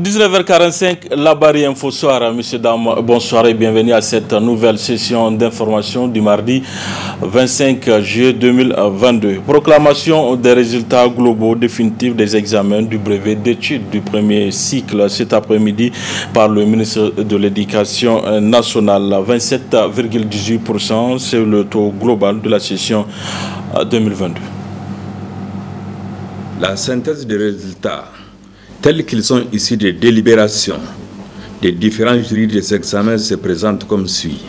19h45, la barrière Info Soir. Messieurs, dames, bonsoir et bienvenue à cette nouvelle session d'information du mardi 25 juillet 2022. Proclamation des résultats globaux définitifs des examens du brevet d'études du premier cycle cet après-midi par le ministre de l'Éducation nationale. 27,18%, c'est le taux global de la session 2022. La synthèse des résultats tels qu'ils sont issus des délibérations des différents jurys des examens se présente comme suit.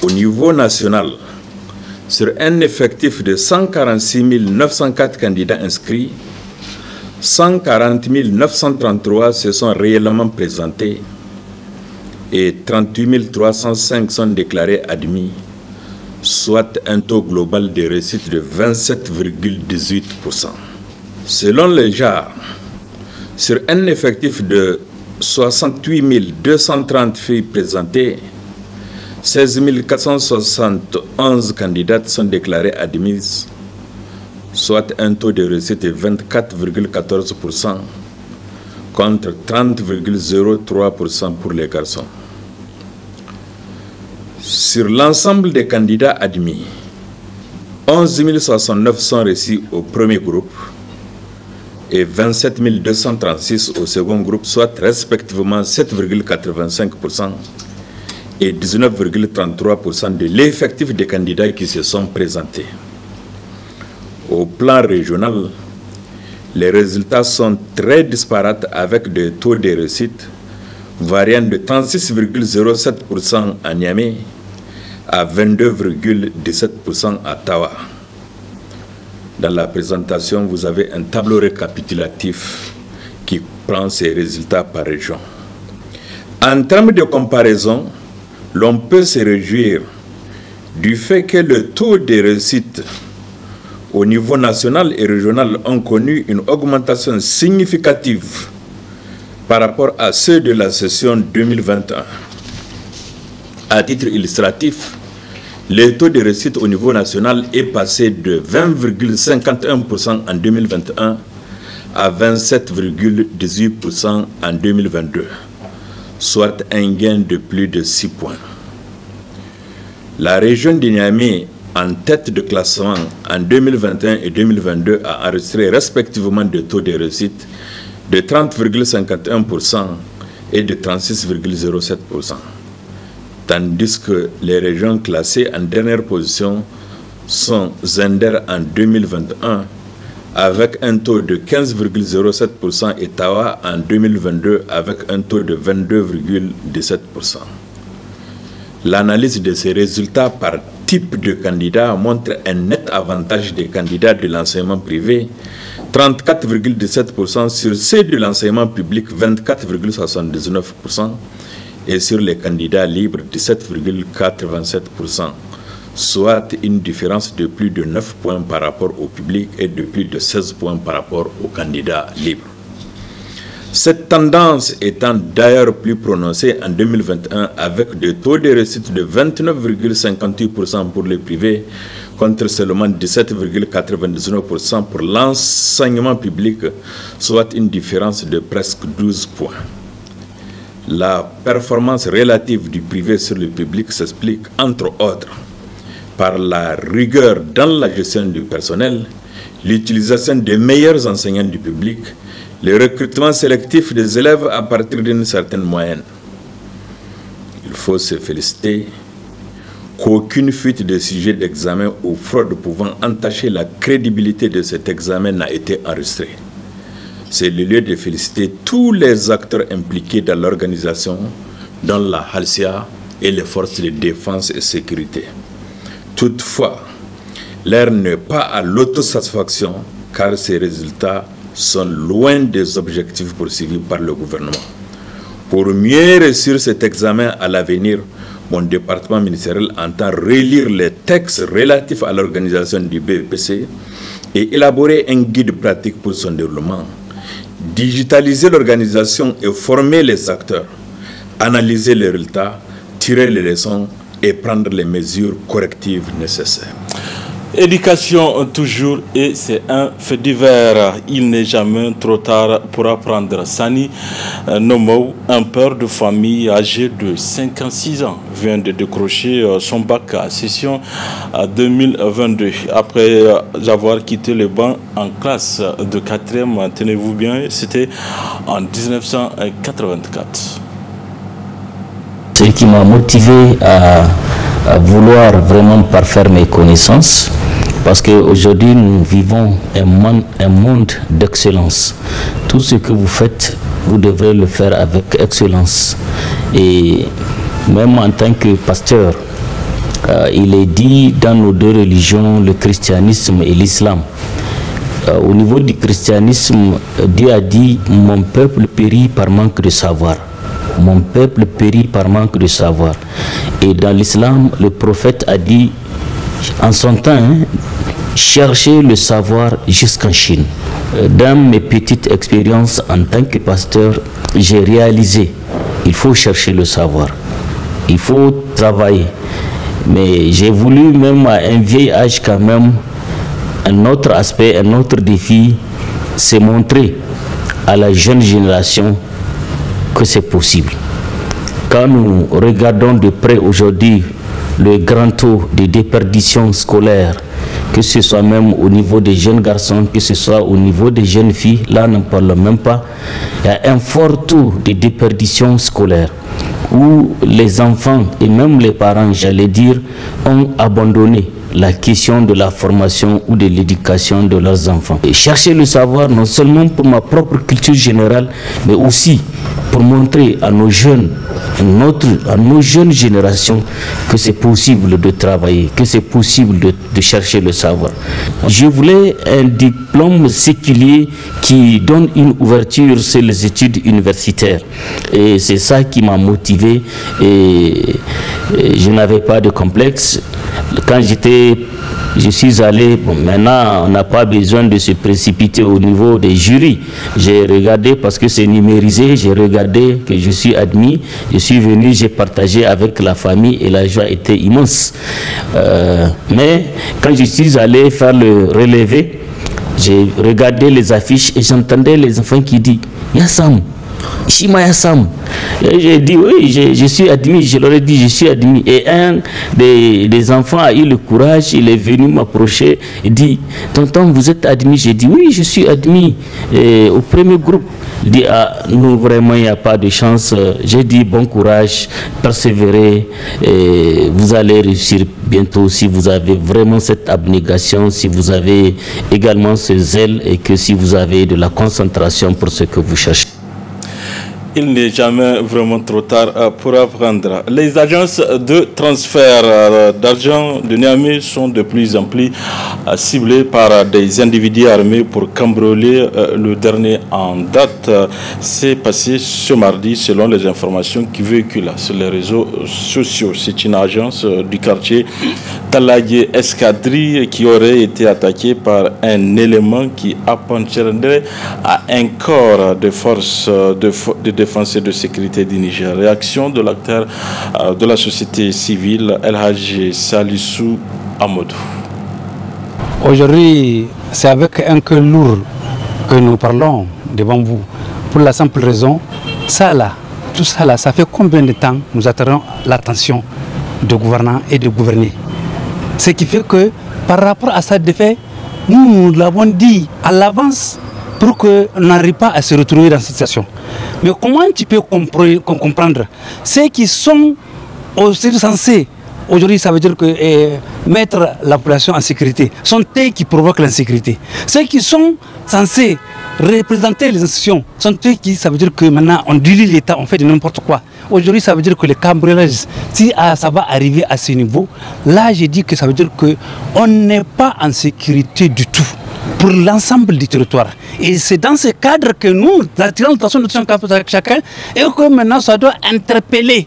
Au niveau national, sur un effectif de 146 904 candidats inscrits, 140 933 se sont réellement présentés et 38 305 sont déclarés admis, soit un taux global de réussite de 27,18%. Selon les genres, sur un effectif de 68 230 filles présentées, 16 471 candidates sont déclarées admises, soit un taux de réussite de 24,14% contre 30,03% pour les garçons. Sur l'ensemble des candidats admis, 11 069 sont reçus au premier groupe et 27 236 au second groupe, soit respectivement 7,85% et 19,33% de l'effectif des candidats qui se sont présentés. Au plan régional, les résultats sont très disparates avec des taux de réussite variant de 36,07% à Niamey à 22,17% à Tawa. Dans la présentation, vous avez un tableau récapitulatif qui prend ces résultats par région. En termes de comparaison, l'on peut se réjouir du fait que le taux de réussite au niveau national et régional ont connu une augmentation significative par rapport à ceux de la session 2021. À titre illustratif, le taux de réussite au niveau national est passé de 20,51% en 2021 à 27,18% en 2022, soit un gain de plus de 6 points. La région de Niamey, en tête de classement en 2021 et 2022, a enregistré respectivement des taux de réussite de 30,51% et de 36,07%. Tandis que les régions classées en dernière position sont Zender en 2021 avec un taux de 15,07% et Tawa en 2022 avec un taux de 22,17%. L'analyse de ces résultats par type de candidat montre un net avantage des candidats de l'enseignement privé, 34,17% sur ceux de l'enseignement public, 24,79%, et sur les candidats libres, 17,87%, soit une différence de plus de 9 points par rapport au public et de plus de 16 points par rapport aux candidats libres. Cette tendance étant d'ailleurs plus prononcée en 2021 avec des taux de réussite de 29,58% pour les privés contre seulement 17,99% pour l'enseignement public, soit une différence de presque 12 points. La performance relative du privé sur le public s'explique, entre autres, par la rigueur dans la gestion du personnel, l'utilisation des meilleurs enseignants du public, le recrutement sélectif des élèves à partir d'une certaine moyenne. Il faut se féliciter qu'aucune fuite de sujets d'examen ou fraude pouvant entacher la crédibilité de cet examen n'a été enregistrée. C'est le lieu de féliciter tous les acteurs impliqués dans l'organisation, dont la Halcia et les forces de défense et sécurité. Toutefois, l'heure n'est pas à l'autosatisfaction car ces résultats sont loin des objectifs poursuivis par le gouvernement. Pour mieux réussir cet examen à l'avenir, mon département ministériel entend relire les textes relatifs à l'organisation du BEPC et élaborer un guide pratique pour son déroulement. Digitaliser l'organisation et former les acteurs, analyser les résultats, tirer les leçons et prendre les mesures correctives nécessaires. Éducation toujours, et c'est un fait divers. Il n'est jamais trop tard pour apprendre. Sani Nomou, un père de famille âgé de 56 ans, vient de décrocher son bac à session 2022. Après avoir quitté le banc en classe de 4e, tenez-vous bien, c'était en 1984. Ce qui m'a motivé à vouloir vraiment parfaire mes connaissances, parce qu'aujourd'hui nous vivons un monde d'excellence. Tout ce que vous faites, vous devrez le faire avec excellence. Et même en tant que pasteur, il est dit dans nos deux religions, le christianisme et l'islam. Au niveau du christianisme, Dieu a dit « Mon peuple périt par manque de savoir ». Mon peuple périt par manque de savoir. Et dans l'islam, le prophète a dit en son temps, cherchez le savoir jusqu'en Chine. Dans mes petites expériences en tant que pasteur, j'ai réalisé il faut chercher le savoir, il faut travailler. Mais j'ai voulu même à un vieil âge quand même, un autre aspect, un autre défi, c'est montrer à la jeune génération que c'est possible. Quand nous regardons de près aujourd'hui le grand taux de déperdition scolaire, que ce soit même au niveau des jeunes garçons, que ce soit au niveau des jeunes filles, là on n'en parle même pas, il y a un fort taux de déperdition scolaire où les enfants et même les parents, j'allais dire, ont abandonné la question de la formation ou de l'éducation de leurs enfants. Et chercher le savoir non seulement pour ma propre culture générale, mais aussi pour montrer à nos jeunes, à nos jeunes générations que c'est possible de travailler, que c'est possible de chercher le savoir. Je voulais un diplôme séculier qui donne une ouverture sur les études universitaires. Et c'est ça qui m'a motivé et je n'avais pas de complexe. Quand je suis allé, bon, maintenant on n'a pas besoin de se précipiter au niveau des jurys. J'ai regardé parce que c'est numérisé, j'ai regardé que je suis admis, je suis venu, j'ai partagé avec la famille et la joie était immense. Mais quand je suis allé faire le relevé, j'ai regardé les affiches et j'entendais les enfants qui disent « Yassam ». Shima Yassam. J'ai dit oui, je suis admis, je leur ai dit je suis admis. Et un des enfants a eu le courage, il est venu m'approcher, il dit tonton vous êtes admis? J'ai dit oui, je suis admis au premier groupe. Il dit ah non, vraiment il n'y a pas de chance. J'ai dit bon courage, persévérez, et vous allez réussir bientôt si vous avez vraiment cette abnégation, si vous avez également ce zèle et que si vous avez de la concentration pour ce que vous cherchez. Il n'est jamais vraiment trop tard pour apprendre. Les agences de transfert d'argent de Niamey sont de plus en plus ciblées par des individus armés pour cambrioler. Le dernier en date s'est passé ce mardi selon les informations qui véhiculent sur les réseaux sociaux. C'est une agence du quartier Talayé Escadrille qui aurait été attaquée par un élément qui appartiendrait à un corps de forces de défense et de sécurité du Niger. Réaction de l'acteur de la société civile, El Hadji Salissou Amadou. Aujourd'hui, c'est avec un cœur lourd que nous parlons devant vous. Pour la simple raison, ça là, tout ça là, ça fait combien de temps nous attirons l'attention de gouvernants et de gouvernés. Ce qui fait que par rapport à ça défait, nous l'avons dit à l'avance pour qu'on n'arrive pas à se retrouver dans cette situation. Mais comment tu peux comprendre ceux qui sont aussi censés, aujourd'hui ça veut dire que mettre la population en sécurité, sont eux qui provoquent l'insécurité. Ceux qui sont censés représenter les institutions sont eux qui, ça veut dire que maintenant on dilie l'État, on fait de n'importe quoi. Aujourd'hui ça veut dire que le cambriolage, si ça va arriver à ce niveau, là j'ai dit que ça veut dire qu'on n'est pas en sécurité du tout pour l'ensemble du territoire. Et c'est dans ce cadre que nous attirons l'attention de chacun et que maintenant ça doit interpeller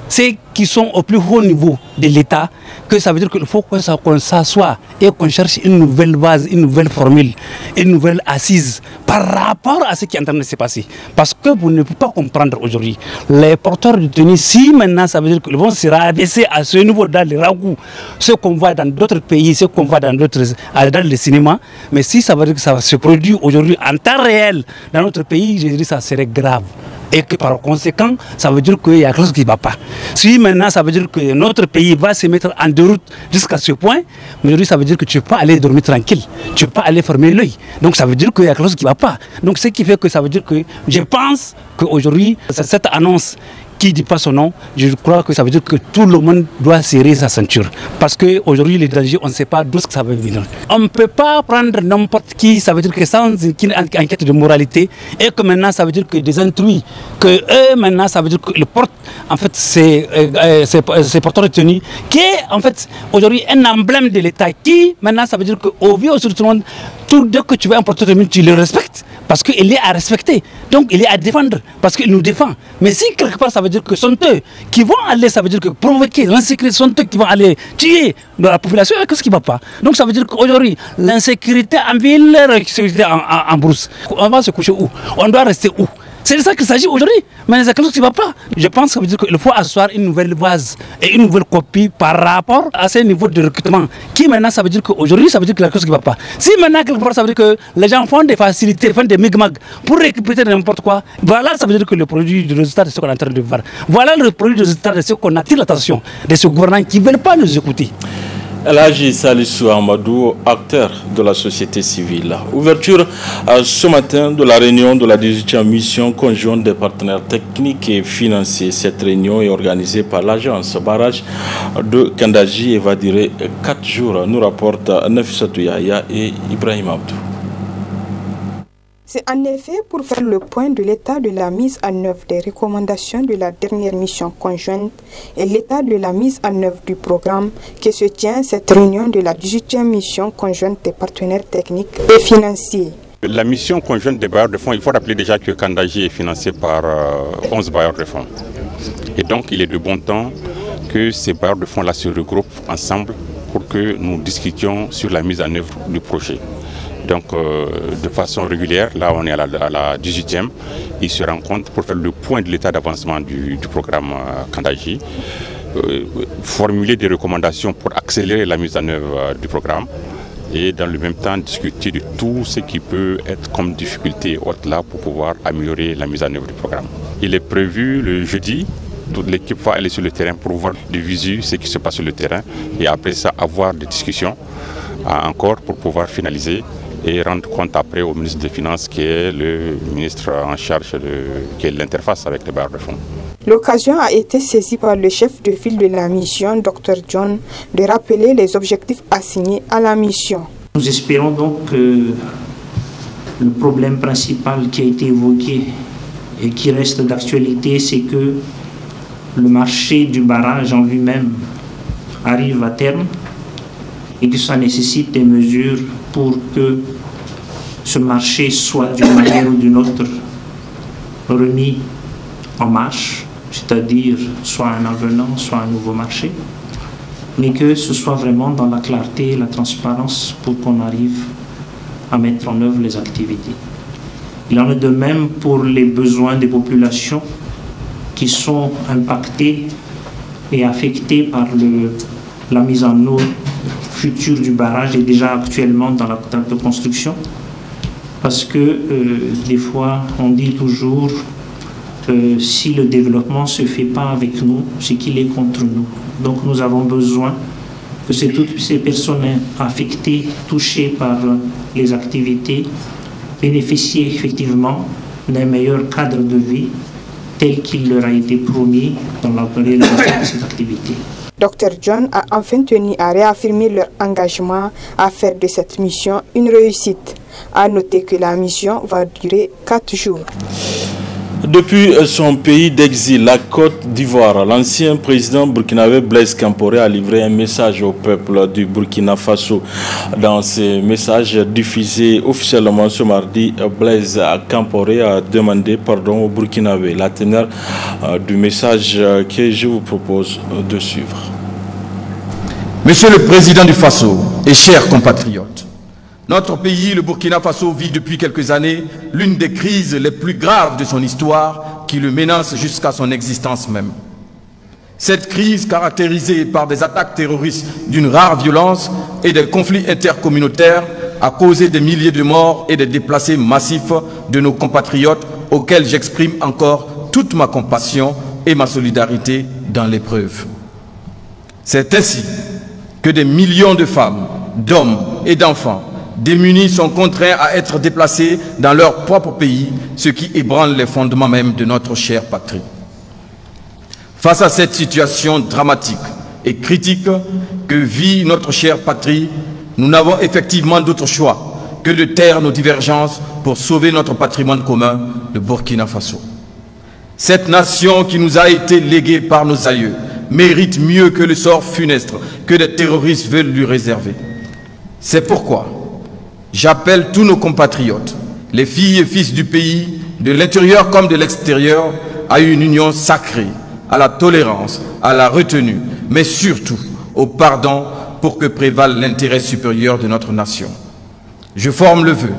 ceux qui sont au plus haut niveau de l'État, que ça veut dire qu'il faut qu'on s'assoie et qu'on cherche une nouvelle base, une nouvelle formule, une nouvelle assise par rapport à ce qui est en train de se passer. Parce que vous ne pouvez pas comprendre aujourd'hui, les porteurs de tenue, si maintenant ça veut dire qu'ils vont se rabaisser à ce niveau dans les ragoûts, ce qu'on voit dans d'autres pays, ce qu'on voit dans le cinéma, mais si ça veut dire que ça se produit aujourd'hui en temps réel dans notre pays, je dirais que ça serait grave. Et que par conséquent, ça veut dire qu'il y a quelque chose qui ne va pas. Si maintenant ça veut dire que notre pays va se mettre en déroute jusqu'à ce point, aujourd'hui ça veut dire que tu ne peux pas aller dormir tranquille, tu ne peux pas aller fermer l'œil. Donc ça veut dire qu'il y a quelque chose qui ne va pas. Donc ce qui fait que ça veut dire que je pense qu'aujourd'hui, cette annonce qui ne dit pas son nom, je crois que ça veut dire que tout le monde doit serrer sa ceinture. Parce qu'aujourd'hui, les dangers, on ne sait pas d'où ça va venir. On ne peut pas prendre n'importe qui, ça veut dire que sans une enquête de moralité, et que maintenant, ça veut dire que des intrus, que eux, maintenant, ça veut dire qu'ils portent, en fait, ces porteurs de tenue, qui est, en fait, aujourd'hui, un emblème de l'État, qui, maintenant, ça veut dire qu'au vu sur tout le monde, dès que tu veux un porteur de tenue, tu le respectes. Parce qu'il est à respecter, donc il est à défendre, parce qu'il nous défend. Mais si quelque part ça veut dire que sont eux qui vont aller, ça veut dire que provoquer l'insécurité, sont eux qui vont aller tuer la population, qu'est-ce qui ne va pas? Donc ça veut dire qu'aujourd'hui, l'insécurité en ville, l'insécurité en brousse, on va se coucher où? On doit rester où? C'est de ça qu'il s'agit aujourd'hui. Mais il y a quelque chose qui ne va pas. Je pense que ça veut dire qu'il faut asseoir une nouvelle base et une nouvelle copie par rapport à ce niveau de recrutement. Qui maintenant, ça veut dire qu'aujourd'hui, ça veut dire qu'il y a quelque chose qui ne va pas. Si maintenant, quelque part, ça veut dire que les gens font des facilités, font des migmags pour récupérer n'importe quoi, voilà, ça veut dire que le produit du résultat de ce qu'on est en train de voir. Voilà le produit du résultat de ce qu'on attire l'attention de ce gouvernement qui ne veulent pas nous écouter. Elhaji Salissou Amadou, acteur de la société civile. Ouverture ce matin de la réunion de la 18e mission conjointe des partenaires techniques et financiers. Cette réunion est organisée par l'agence barrage de Kandaji et va durer 4 jours, nous rapportent Nafissatou Yahya et Ibrahim Abdou. C'est en effet pour faire le point de l'état de la mise en œuvre des recommandations de la dernière mission conjointe et l'état de la mise en œuvre du programme que se tient cette réunion de la 18e mission conjointe des partenaires techniques et financiers. La mission conjointe des bailleurs de fonds, il faut rappeler déjà que Kandaji est financé par 11 bailleurs de fonds. Et donc il est de bon temps que ces bailleurs de fonds-là se regroupent ensemble pour que nous discutions sur la mise en œuvre du projet. Donc de façon régulière, là on est à la 18e, ils se rencontrent pour faire le point de l'état d'avancement du programme Kandaji, formuler des recommandations pour accélérer la mise en œuvre du programme et dans le même temps discuter de tout ce qui peut être comme difficulté haute là pour pouvoir améliorer la mise en œuvre du programme. Il est prévu le jeudi, toute l'équipe va aller sur le terrain pour voir de visu ce qui se passe sur le terrain et après ça avoir des discussions encore pour pouvoir finaliser et rendre compte après au ministre des Finances qui est le ministre en charge qui est l'interface avec les bailleurs de fonds. L'occasion a été saisie par le chef de file de la mission, Dr John, de rappeler les objectifs assignés à la mission. Nous espérons donc que le problème principal qui a été évoqué et qui reste d'actualité, c'est que le marché du barrage en lui-même arrive à terme et que ça nécessite des mesures pour que ce marché soit d'une manière ou d'une autre remis en marche, c'est-à-dire soit un avenant, soit un nouveau marché, mais que ce soit vraiment dans la clarté et la transparence pour qu'on arrive à mettre en œuvre les activités. Il en est de même pour les besoins des populations qui sont impactées et affectées par la mise en eau future du barrage et déjà actuellement dans la de construction. Parce que des fois, on dit toujours si le développement ne se fait pas avec nous, c'est qu'il est contre nous. Donc nous avons besoin que toutes ces personnes affectées, touchées par les activités, bénéficient effectivement d'un meilleur cadre de vie tel qu'il leur a été promis dans la réalisation de cette activité. Dr John a enfin tenu à réaffirmer leur engagement à faire de cette mission une réussite. À noter que la mission va durer 4 jours. Depuis son pays d'exil, la Côte d'Ivoire, l'ancien président burkinabé Blaise Compaoré a livré un message au peuple du Burkina Faso. Dans ce message diffusé officiellement ce mardi, Blaise Compaoré a demandé pardon au Burkinabé. La teneur du message que je vous propose de suivre. Monsieur le Président du Faso et chers compatriotes, Notre pays, le Burkina Faso, vit depuis quelques années l'une des crises les plus graves de son histoire qui le menace jusqu'à son existence même. Cette crise, caractérisée par des attaques terroristes d'une rare violence et des conflits intercommunautaires, a causé des milliers de morts et des déplacés massifs de nos compatriotes auxquels j'exprime encore toute ma compassion et ma solidarité dans l'épreuve. C'est ainsi que des millions de femmes, d'hommes et d'enfants démunis sont contraints à être déplacés dans leur propre pays, ce qui ébranle les fondements même de notre chère patrie. Face à cette situation dramatique et critique que vit notre chère patrie, nous n'avons effectivement d'autre choix que de taire nos divergences pour sauver notre patrimoine commun, le Burkina Faso. Cette nation qui nous a été léguée par nos aïeux mérite mieux que le sort funeste que des terroristes veulent lui réserver. C'est pourquoi j'appelle tous nos compatriotes, les filles et fils du pays, de l'intérieur comme de l'extérieur, à une union sacrée, à la tolérance, à la retenue, mais surtout au pardon pour que prévale l'intérêt supérieur de notre nation. Je forme le vœu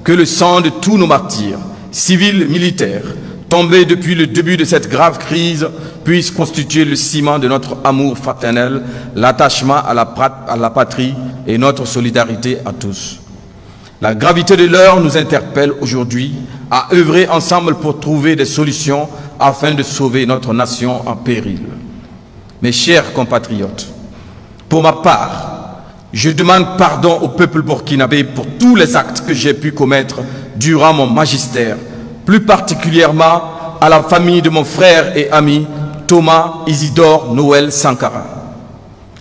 que le sang de tous nos martyrs, civils et militaires, tombés depuis le début de cette grave crise, puisse constituer le ciment de notre amour fraternel, l'attachement à la patrie et notre solidarité à tous. La gravité de l'heure nous interpelle aujourd'hui à œuvrer ensemble pour trouver des solutions afin de sauver notre nation en péril. Mes chers compatriotes, pour ma part, je demande pardon au peuple burkinabé pour tous les actes que j'ai pu commettre durant mon magistère, plus particulièrement à la famille de mon frère et ami Thomas Isidore Noël Sankara.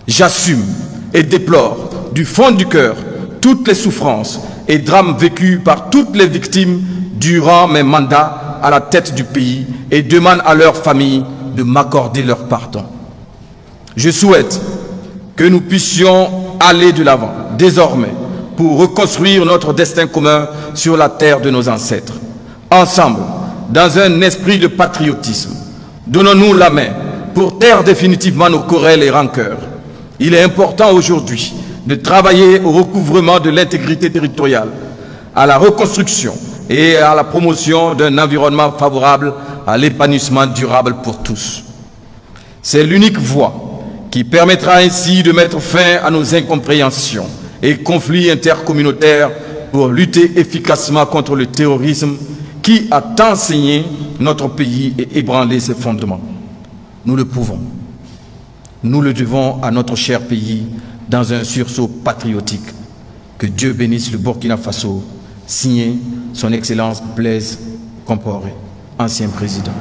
J'assume et déplore du fond du cœur toutes les souffrances et drames vécus par toutes les victimes durant mes mandats à la tête du pays et demande à leurs familles de m'accorder leur pardon. Je souhaite que nous puissions aller de l'avant, désormais, pour reconstruire notre destin commun sur la terre de nos ancêtres. Ensemble, dans un esprit de patriotisme, donnons-nous la main pour taire définitivement nos querelles et rancœurs. Il est important aujourd'hui de travailler au recouvrement de l'intégrité territoriale, à la reconstruction et à la promotion d'un environnement favorable à l'épanouissement durable pour tous. C'est l'unique voie qui permettra ainsi de mettre fin à nos incompréhensions et conflits intercommunautaires pour lutter efficacement contre le terrorisme qui a tant saigné notre pays et ébranlé ses fondements. Nous le pouvons. Nous le devons à notre cher pays dans un sursaut patriotique. Que Dieu bénisse le Burkina Faso, signé son Excellence Blaise Compaoré, ancien président.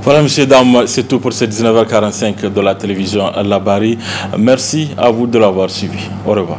Voilà, messieurs, dames, c'est tout pour ce 19h45 de la télévision Labari. Merci à vous de l'avoir suivi. Au revoir.